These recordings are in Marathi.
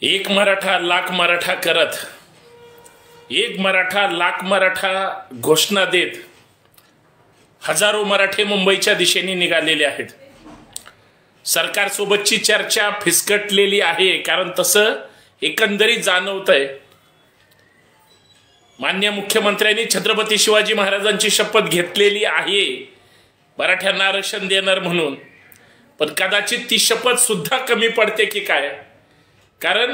एक मराठा लाख मराठा करत, एक मराठा लाख मराठा घोषणा देत हजारो मराठे मुंबईच्या दिशेने निघालेले आहेत। सरकारसोबतची चर्चा फिसकटलेली आहे, कारण तसं एकंदरीत जाणवतंय। माननीय मुख्यमंत्र्यांनी छत्रपती शिवाजी महाराजांची शपथ घेतलेली आहे मराठ्यांना आरक्षण देणार म्हणून, पण कदाचित ती शपथ सुद्धा कमी पडते की काय, कारण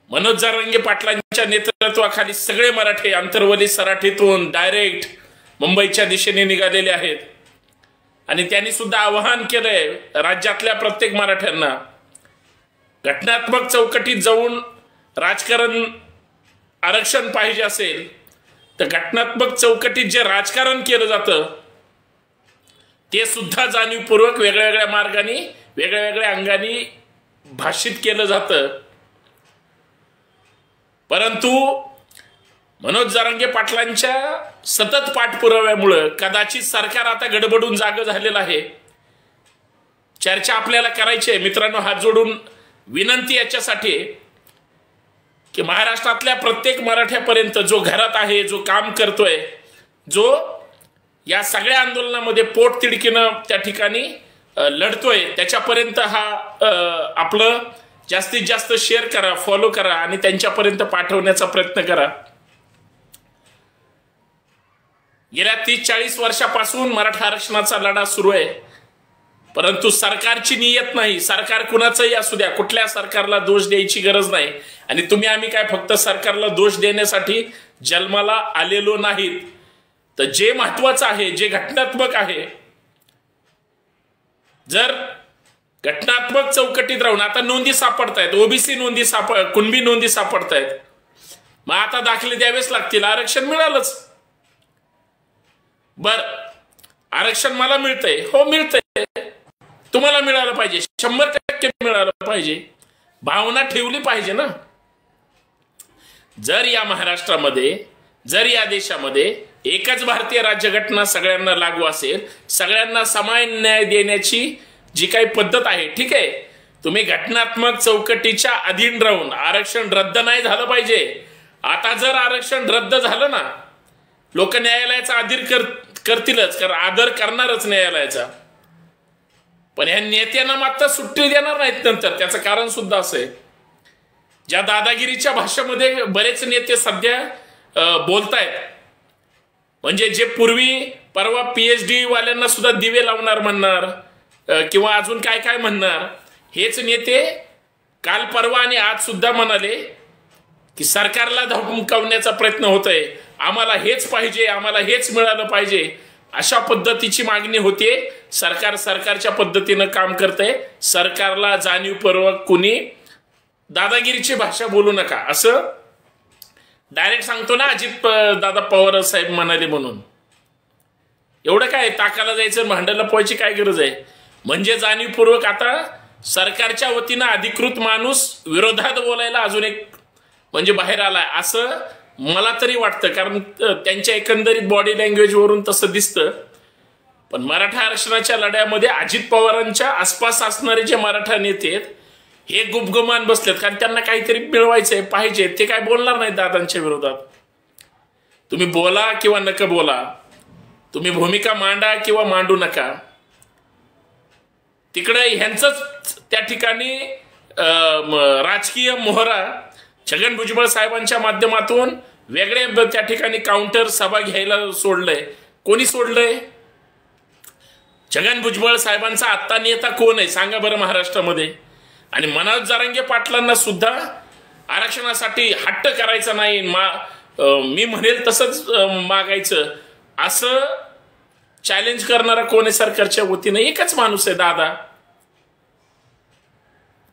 मनोज जरांगे पाटलांच्या नेतृत्वाखाली सगळे मराठे अंतरवली सराठीतून डायरेक्ट मुंबईच्या दिशेने निघालेले आहेत। आणि त्यांनी सुद्धा आवाहन केलंय राज्यातल्या प्रत्येक मराठ्यांना, घटनात्मक चौकटीत जाऊन राजकारण आरक्षण पाहिजे असेल तर घटनात्मक चौकटीत जे राजकारण केलं जातं ते सुद्धा जाणीवपूर्वक वेगळ्या मार्गाने वेगळ्या अंगाने भाषित केलं जातं। परंतु मनोज जरांगे पाटलांच्या सतत पाठपुराव्यामुळे कदाचित सरकार आता गडबडून जागं झालेलं आहे। चर्चा आपल्याला करायची आहे मित्रांनो, हात जोडून विनंती याच्यासाठी की महाराष्ट्रातल्या प्रत्येक मराठ्यापर्यंत जो घरात आहे, जो काम करतोय, जो या सगळ्या आंदोलनामध्ये पोट तिडकीनं त्या ठिकाणी लढतोय, त्याच्यापर्यंत हा आपलं जास्तीत जास्त शेअर करा, फॉलो करा आणि त्यांच्यापर्यंत पाठवण्याचा प्रयत्न करा। गेल्या 30-40 वर्षापासून मराठा आरक्षणाचा लढा सुरू आहे, परंतु सरकारची नियत नाही। सरकार कुणाचंही असू द्या, कुठल्या सरकारला दोष द्यायची गरज नाही। आणि तुम्ही आम्ही काय फक्त सरकारला दोष देण्यासाठी जन्माला आलेलो नाहीत, तर जे महत्वाचं आहे, जे घटनात्मक आहे, जर घटनात्मक चौकटीत राहून आता नोंदी सापडतायत, ओबीसी नोंदी कुणबी नोंदी सापडतायत, मग आता दाखले द्यावेच लागतील। आरक्षण मिळालंच, बर आरक्षण मला मिळतंय, हो मिळतंय, तुम्हाला मिळालं पाहिजे, 100% मिळालं पाहिजे, भावना ठेवली पाहिजे ना। जर या महाराष्ट्रामध्ये, जर या देशामध्ये एकच भारतीय राज्यघटना सगळ्यांना लागू असेल, सगळ्यांना समान न्याय देण्याची जी काही पद्धत आहे, ठीक आहे, तुम्ही घटनात्मक चौकटीच्या अधीन राहून आरक्षण रद्द नाही झालं पाहिजे। आता जर आरक्षण रद्द झालं ना, लोक न्यायालयाचा करतीलच, आदर करणारच न्यायालयाचा, पण ह्या नेत्यांना मात्र सुट्टी देणार नाहीत नंतर। त्याचं कारण सुद्धा असं आहे, ज्या दादागिरीच्या भाषेमध्ये बरेच नेते सध्या बोलतायत, म्हणजे जे पूर्वी परवा PhD वाल्यांना सुद्धा दिवे लावणार म्हणणार किंवा अजून काय काय म्हणणार, हेच नेते काल परवा आणि आज सुद्धा म्हणाले की सरकारला धमकावण्याचा प्रयत्न होतोय, आम्हाला हेच पाहिजे, आम्हाला हेच मिळालं पाहिजे, अशा पद्धतीची मागणी होते। सरकार सरकारच्या पद्धतीनं काम करतंय, सरकारला जाणीवपूर्वक कुणी दादागिरीची भाषा बोलू नका असं डायरेक्ट सांगतो ना अजित दादा पवार साहेब म्हणाले म्हणून। एवढं काय ताकाला जायचं, भांडायला पोहायची काय गरज आहे? म्हणजे जाणीवपूर्वक आता सरकारच्या वतीनं अधिकृत माणूस विरोधात बोलायला अजून एक म्हणजे बाहेर आलाय असं मला तरी वाटतं, कारण त्यांच्या एकंदरीत बॉडी लँग्वेज वरून तसं दिसतं। पण मराठा आरक्षणाच्या लढ्यामध्ये अजित पवारांच्या आसपास असणारे जे मराठा नेते आहेत हे गुपगुमान बसलेत, कारण त्यांना काहीतरी मिळवायचंय पाहिजे, ते काय बोलणार नाहीत दादांच्या विरोधात। तुम्ही बोला किंवा नका बोला, तुम्ही भूमिका मांडा किंवा मांडू नका, तिकडे ह्यांचंच त्या ठिकाणी राजकीय मोहरा छगन भुजबळ साहेबांच्या माध्यमातून वेगळे त्या ठिकाणी काउंटर सभा घ्यायला सोडलंय। कोणी सोडलंय? छगन भुजबळ साहेबांचा आत्ता नेता कोण आहे सांगा बरं महाराष्ट्रामध्ये? आणि मनोज जरांगे पाटलांना सुद्धा आरक्षणासाठी हट्ट करायचा नाही, मी म्हणेल तसंच मागायचं असं चॅलेंज करणारा कोण आहे सरकारच्या वतीनं? एकच माणूस आहे, दादा।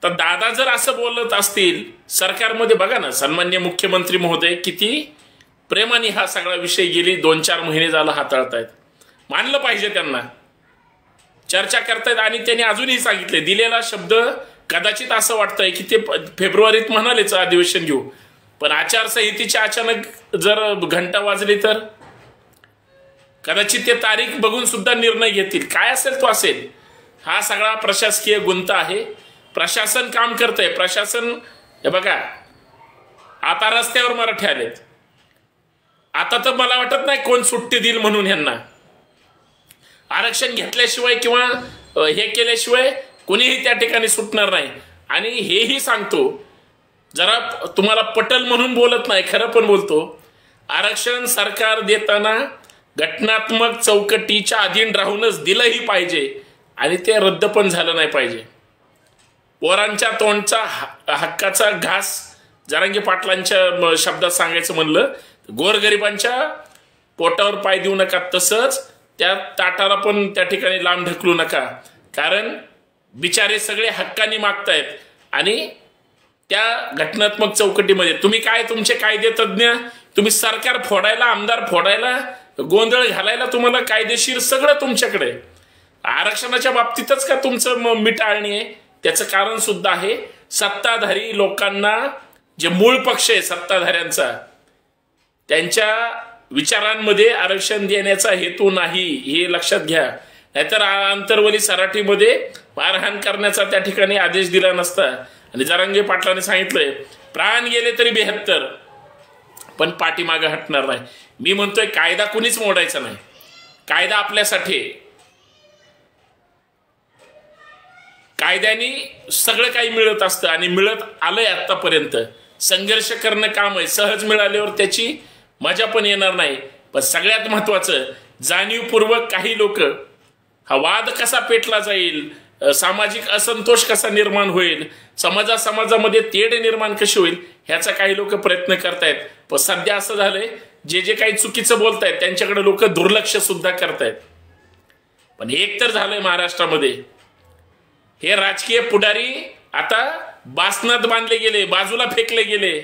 तर दादा जर असं बोलत असतील सरकारमध्ये, बघा ना सन्माननीय मुख्यमंत्री महोदय किती प्रेमाने हा सगळा विषय गेली 2-4 महिने झाला हाताळतायत, मानलं पाहिजे त्यांना, चर्चा करतायत। आणि त्यांनी अजूनही सांगितले, दिलेला शब्द कदाचित असं वाटतंय की ते फेब्रुवारीत म्हणालेच अधिवेशन घेऊ, पण आचारसंहितेची अचानक जर घंटा वाजली तर कदाचित ते तारीख बघून सुद्धा निर्णय घेतील। काय असेल तो असेल, हा सगळा प्रशासकीय गुंता आहे। प्रशासन काम करतंय, प्रशासन हे बघा, आता रस्त्यावर मराठी आलेत. आता तर मला वाटत नाही कोण सुट्टी देईल म्हणून ह्यांना. आरक्षण घेतल्याशिवाय किंवा हे केल्याशिवाय कोणीही त्या ठिकाणी सुटणार नाही. आणि हेही सांगतो, जरा तुम्हाला पटल म्हणून बोलत नाही, खरं पण बोलतो, आरक्षण सरकार देताना घटनात्मक चौकटीच्या अधीन राहूनच दिलंही पाहिजे आणि ते रद्द पण झालं नाही पाहिजे. पोरांच्या तोंडचा हक्काचा घास जरांगे पाटलांच्या शब्दात सांगायचं म्हणलं, गोरगरिबांच्या पोटावर पाय देऊ नका, तसंच त्या ताटाला पण त्या ठिकाणी लांब ढकलू नका. कारण बिचारे सगळे हक्कानी मागतायत आणि त्या घटनात्मक चौकटीमध्ये तुम्ही काय, तुमचे कायदे तज्ज्ञ, तुम्ही सरकार फोडायला, आमदार फोडायला, गोंधळ घालायला तुम्हाला कायदेशीर सगळं तुमच्याकडे. आरक्षणाच्या बाबतीतच का तुमचं मिटाळणी आहे? त्याचं कारण सुद्धा आहे, सत्ताधारी लोकांना, जे मूळ पक्ष आहे सत्ताधाऱ्यांचा, त्यांच्या विचारांमध्ये आरक्षण देण्याचा हेतू नाही, हे लक्षात घ्या. नाहीतर आंतरवली सराटीमध्ये मारहाण करण्याचा त्या ठिकाणी आदेश दिला नसता. आणि जरांगे पाटलांनी सांगितलंय प्राण गेले तरी 72, पण पाठीमागे हटणार नाही. मी म्हणतोय कायदा कुणीच मोडायचा नाही, कायदा आपल्यासाठी. कायद्याने सगळं काही मिळत असतं आणि मिळत आलंय आतापर्यंत. संघर्ष करणं काम आहे, सहज मिळाल्यावर त्याची मजा पण येणार नाही. पण सगळ्यात महत्वाचं, जाणीवपूर्वक काही लोक हा वाद कसा पेटला जाईल, सामाजिक असंतोष कसा निर्माण होईल, समाजामध्ये तेढ निर्माण कशी होईल, ह्याचा काही लोक प्रयत्न करतायत. पण सध्या असं झालंय, जे काही चुकीचं बोलतायत त्यांच्याकडे लोक दुर्लक्ष सुद्धा करतायत. पण एक तर झालंय महाराष्ट्रामध्ये, हे राजकीय पुढारी आता बासनात बांधले गेले, बाजूला फेकले गेले.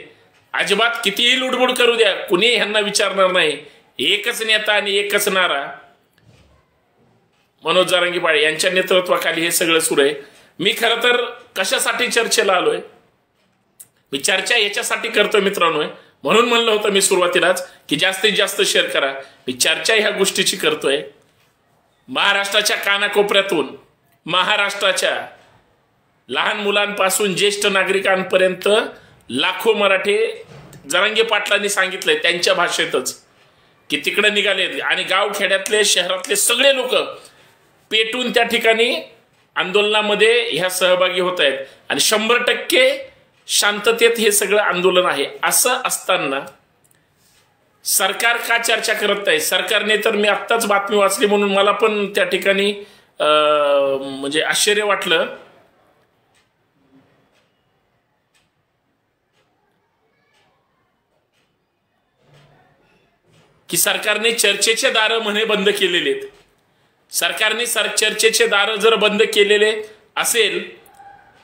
अजिबात कितीही लुडबुड करू द्या, कुणी ह्यांना विचारणार नाही. एकच नेता आणि एकच नारा, मनोज जरांगे पाटील यांच्या नेतृत्वाखाली हे सगळं सुरू आहे. मी खरं तर कशासाठी चर्चेला आलोय, मी चर्चा याच्यासाठी करतोय मित्रांनो, म्हणून म्हणलं होतं मी सुरुवातीलाच की जास्तीत जास्त शेअर करा. मी चर्चा ह्या गोष्टीची करतोय. महाराष्ट्राच्या कानाकोपऱ्यातून, महाराष्ट्राच्या लहान मुलांपासून ज्येष्ठ नागरिकांपर्यंत लाखो मराठी जरांगे पाटलांनी सांगितलंय त्यांच्या भाषेतच की तिकडे निघाले आणि गावखेड्यातले, शहरातले सगळे लोक पेटून त्या ठिकाणी आंदोलनामध्ये ह्या सहभागी होत आहेत. आणि 100% शांततेत हे सगळं आंदोलन आहे. असं असताना सरकार का चर्चा करत नाही? सरकारने तर, मी आत्ताच बातमी वाचली म्हणून मला पण त्या ठिकाणी म्हणजे आश्चर्य वाटलं. की सरकारने चर्चेचे दार म्हणे बंद केलेले आहेत. सरकारने चर्चेचे दार जर बंद केलेले असेल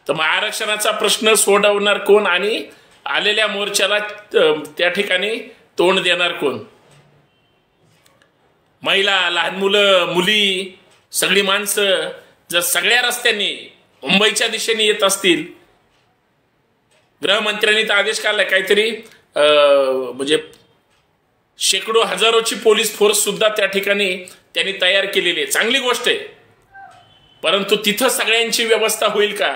तर मग आरक्षणाचा प्रश्न सोडवणार कोण आणि आलेल्या मोर्चाला त्या ठिकाणी तोंड देणार कोण? महिला, लहान मुलं, मुली, सगळी माणसं जर सगळ्या रस्त्यांनी मुंबईच्या दिशेने येत असतील, गृहमंत्र्यांनी तर आदेश काढलाय काहीतरी म्हणजे शेकडो हजारोची पोलीस फोर्स सुद्धा त्या ठिकाणी त्यांनी तयार केलेली आहे. चांगली गोष्ट आहे. परंतु तिथं सगळ्यांची व्यवस्था होईल का?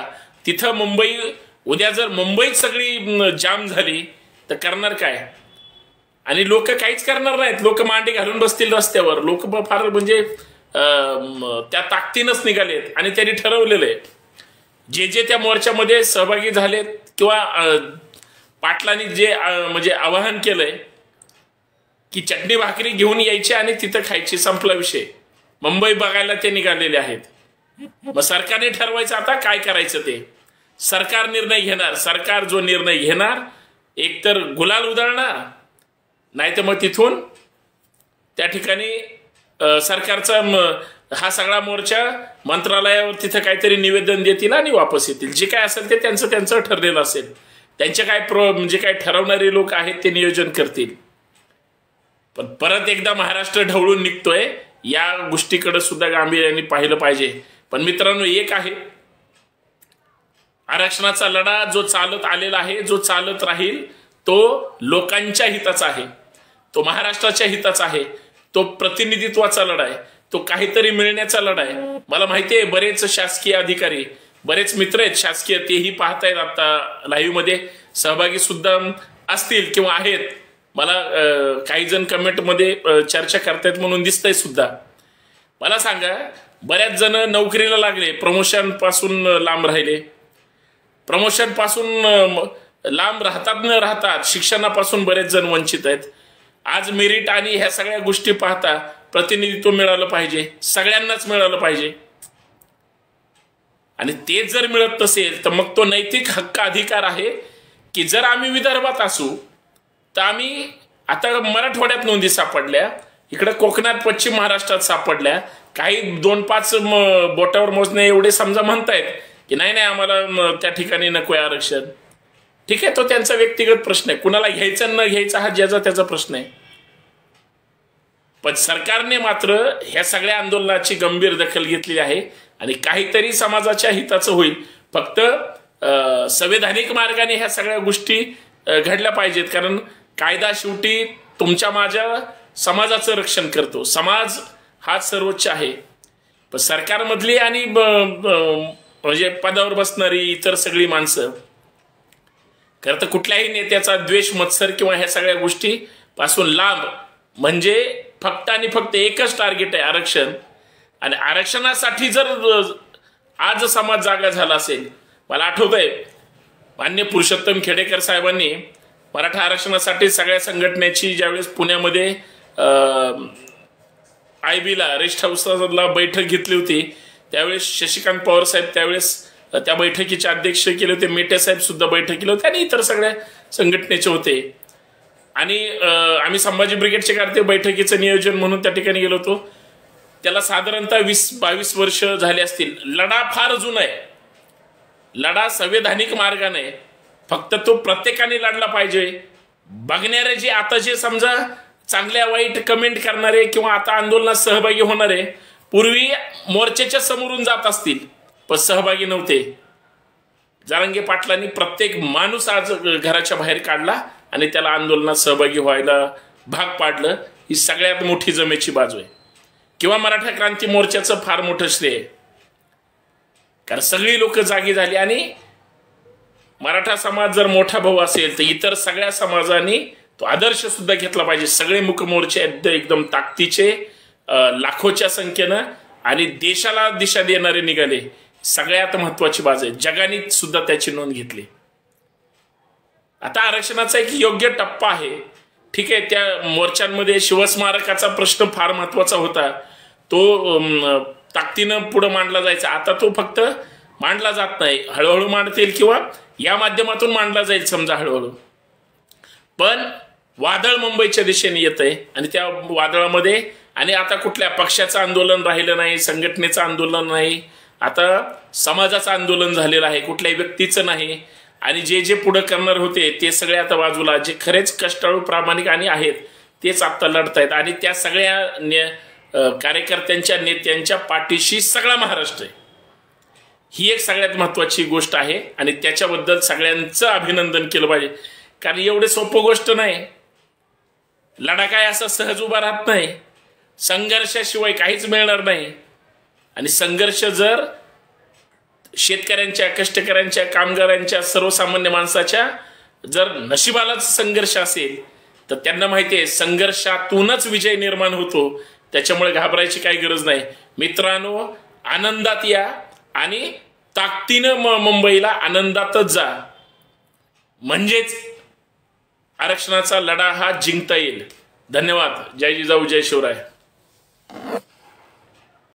तिथं मुंबई, उद्या जर मुंबईत सगळी जाम झाली तर करणार काय? आणि लोक काहीच करणार नाहीत. लोक मांडी घालून बसतील रस्त्यावर. लोक फार म्हणजे त्या ताकदीनच निघालेत आणि त्यांनी ठरवलेलं आहे, जे त्या मोर्चामध्ये सहभागी झालेत किंवा पाटलांनी जे म्हणजे आवाहन केलंय की चटणी भाकरी घेऊन यायची आणि तिथं खायची, संपला विषय. मुंबई बघायला ते निघालेले आहेत. मग सरकारने ठरवायचं आता काय करायचं ते. सरकार निर्णय घेणार. सरकार जो निर्णय घेणार, एकतर गुलाल उधळणार, नाही तर मग तिथून त्या ठिकाणी सरकारचा हा सगळा मोर्चा मंत्रालयावर तिथं काहीतरी निवेदन देतील आणि वापस येतील. जे काय असेल ते त्यांचं ठरलेलं असेल. त्यांचे काय म्हणजे काय ठरवणारे लोक आहेत ते नियोजन करतील. पण परत एकदा महाराष्ट्र ढवळून निघतोय, या गोष्टीकडे सुद्धा गांभीर्याने पाहिलं पाहिजे. पण मित्रांनो, एक आहे, आरक्षणाचा लढा जो चालत आलेला आहे, जो चालत राहील, तो लोकांच्या हिताचा आहे, तो महाराष्ट्राच्या हिताचा आहे, तो प्रतिनिधित्वाचा लढा आहे, तो काहीतरी मिळण्याचा लढा आहे. मला माहिती आहे बरेच शासकीय अधिकारी बरेच मित्र आहेत शासकीय, तेही पाहतायत आता लाईव्ह मध्ये, सहभागी सुद्धा असतील किंवा आहेत. मला काही जण कमेंटमध्ये चर्चा करतायत म्हणून दिसतंय सुद्धा. मला सांगा, बऱ्याच जण नोकरीला लागले, प्रमोशन पासून लांब राहिले, प्रमोशन पासून लांब राहतात न राहतात शिक्षणापासून बरेच जण वंचित आहेत. आज मेरिट आणि ह्या सगळ्या गोष्टी पाहता प्रतिनिधित्व मिळालं पाहिजे, सगळ्यांनाच मिळालं पाहिजे. आणि ते जर मिळत नसेल तर मग तो नैतिक हक्क अधिकार आहे की जर आम्ही विदर्भात असू तर आम्ही, आता मराठवाड्यात नोंदी सापडल्या, इकडे कोकणात पश्चिम महाराष्ट्रात सापडल्या, काही 2-5 बोटावर मोजणे एवढे समजा म्हणतायत की नाही नाही आम्हाला त्या ठिकाणी नकोय आरक्षण. ठीक आहे, तो त्यांचा व्यक्तिगत प्रश्न आहे, कुणाला घ्यायचं न घ्यायचा हा ज्याचा त्याचा प्रश्न आहे. पण सरकारने मात्र ह्या सगळ्या आंदोलनाची गंभीर दखल घेतलेली आहे आणि काहीतरी समाजाच्या हिताचं होईल. फक्त संवैधानिक मार्गाने ह्या सगळ्या गोष्टी घडल्या पाहिजेत, कारण कायदा शेवटी तुमच्या माझ्या समाजाचं रक्षण करतो, समाज हा सर्वोच्च आहे. पण सरकारमधली आणि म्हणजे पदावर बसणारी इतर सगळी माणसं, खरं तर कुठल्याही नेत्याचा द्वेष, मत्सर किंवा ह्या सगळ्या गोष्टी पासून लांब, म्हणजे फक्त आणि फक्त एकच टार्गेट आहे, आरक्षण. आणि आरक्षणासाठी जर आज समाज जागा झाला असेल, मला आठवतंय मान्य पुरुषोत्तम खेडेकर साहेबांनी मराठा आरक्षणासाठी सगळ्या संघटनेची ज्यावेळेस पुण्यामध्ये IB-ला रेस्ट हाऊसला बैठक घेतली होती, त्यावेळेस शशिकांत पवार साहेब त्यावेळेस त्या बैठकीचे अध्यक्ष केले होते, मेटे साहेब सुद्धा बैठकीला होते आणि इतर सगळ्या संघटनेचे होते. आणि आम्ही संभाजी ब्रिगेडचे कार्य बैठकीचं नियोजन म्हणून त्या ठिकाणी गेलो होतो. त्याला साधारणतः 20-22 वर्ष झाले असतील. लढा फार जुना आहे, लढा संवैधानिक मार्गाने, फक्त तो प्रत्येकाने लढला पाहिजे. बघणारे जे आता जे समजा चांगल्या वाईट कमेंट करणारे किंवा आता आंदोलनात सहभागी होणारे पूर्वी मोर्चाच्या समोरून जात असतील पण सहभागी नव्हते. जरांगे पाटलांनी प्रत्येक माणूस आज घराच्या बाहेर काढला आणि त्याला आंदोलनात सहभागी व्हायला भाग पाडलं. ही सगळ्यात मोठी जमेची बाजू आहे. किंवा मराठा क्रांती मोर्चाचं फार मोठं श्रेय, कारण सगळी लोक जागी झाली. आणि मराठा समाज जर मोठा भाऊ असेल तर इतर सगळ्या समाजांनी तो आदर्श सुद्धा घेतला पाहिजे. सगळे मुख मोर्चे एकदम ताकदीचे, लाखोच्या संख्येनं आणि देशाला दिशा देणारे निघाले. सगळ्यात महत्वाची बाजू आहे, जगाने सुद्धा त्याची नोंद घेतली. आता आरक्षणाचा एक योग्य टप्पा आहे, ठीक आहे. त्या मोर्चांमध्ये शिवस्मारकाचा प्रश्न फार महत्वाचा होता, तो ताकदीनं पुढे मांडला जायचा. आता तो फक्त मांडला जात नाही, हळूहळू मांडतील किंवा या माध्यमातून मांडला जाईल समजा हळूहळू. पण वादळ मुंबईच्या दिशेने येत आहे आणि त्या वादळामध्ये आणि आता कुठल्या पक्षाचं आंदोलन राहिलं नाही, संघटनेचं आंदोलन नाही, आता समाजाचं आंदोलन झालेलं आहे, कुठल्याही व्यक्तीचं नाही. आणि जे जे पुढे करणार होते ते सगळे आता बाजूला, जे खरेच कष्टाळू प्रामाणिक आणि आहेत तेच आता लढतायत. आणि त्या सगळ्या कार्यकर्त्यांच्या नेत्यांच्या पाठीशी सगळा महाराष्ट्र आहे. ही एक सगळ्यात महत्वाची गोष्ट आहे आणि त्याच्याबद्दल सगळ्यांचं अभिनंदन केलं पाहिजे. कारण एवढे सोपं गोष्ट नाही, लढा काय असा सहज उभा राहत नाही, संघर्षाशिवाय काहीच मिळणार नाही. आणि संघर्ष जर शेतकऱ्यांच्या, कष्टकऱ्यांच्या, कामगारांच्या, सर्वसामान्य माणसाच्या जर नशिबालाच संघर्ष असेल तर त्यांना माहिती आहे संघर्षातूनच विजय निर्माण होतो. त्याच्यामुळे घाबरायची काही गरज नाही. मित्रांनो, आनंदात या आणि ताकदीनं मुंबईला आनंदातच जा, म्हणजेच आरक्षणाचा लढा हा जिंकता येईल. धन्यवाद. जय जिजाऊ, जय शिवराय.